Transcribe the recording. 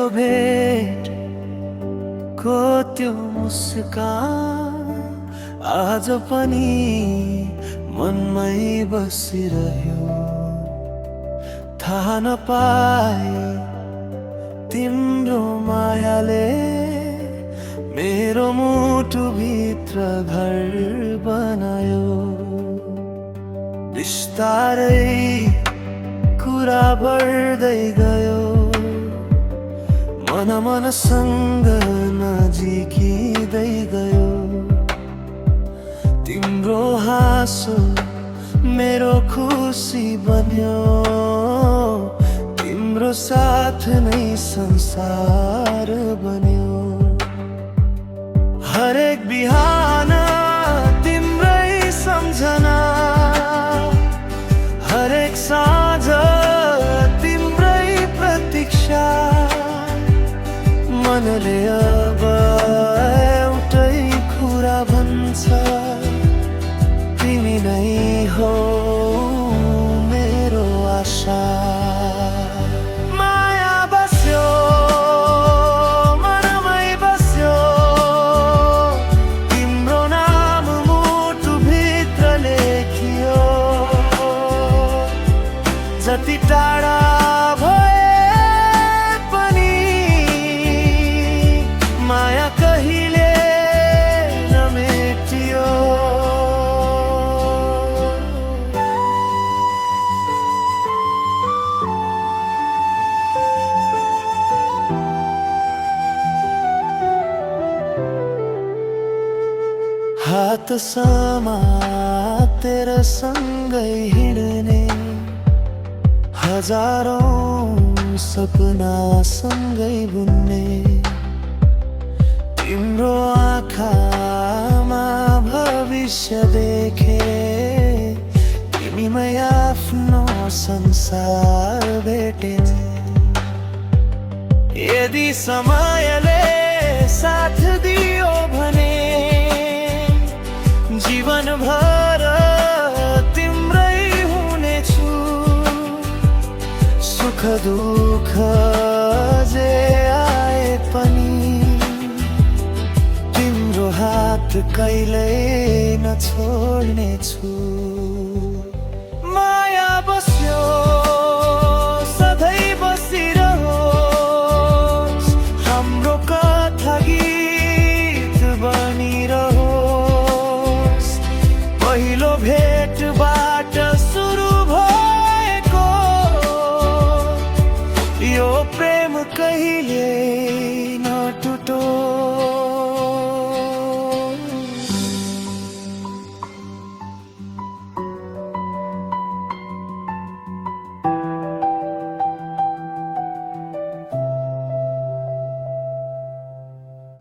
पहिलो भेट को त्यो मुस्कान आज पनि मनमै बसिरह्यो। थाहा नपाए तिम्रो मायाले मेरो मुटु भित्र घर बनायो। बिस्तारै कुरा बढ्दै गयो, मनसँग नजिकिँदै गयो। तिम्रो हाँसो मेरो खुसी बन्यो, तिम्रो साथ नै संसार बन्यो। हरेक बिहान तिम्रै सम्झना, हरेक साँझ तिम्रै प्रतीक्षा। मनले अब एउटै कुरा भन्छ, तिमी नै हो मेरो आशा। माया बस्यो मनमै बस्यो, तिम्रो नाम मुटु भित्र लेखियो। जति टाढा भए पनि माया कहिले नमेटियो। हात समातेर सँगै हिँड्ने, हजारौं सपना सँगै बुन्ने। तिम्रो आँखामा भविष्य देखे, तिमीमै आफ्नो संसार भेटे। यदि समयले साथ दियो भने जीवनभर तिम्रै हुनेछु। सुख दुःख जे आए पनि तिम्रो हात कहिल्यै नछोड्नेछु। माया बस्यो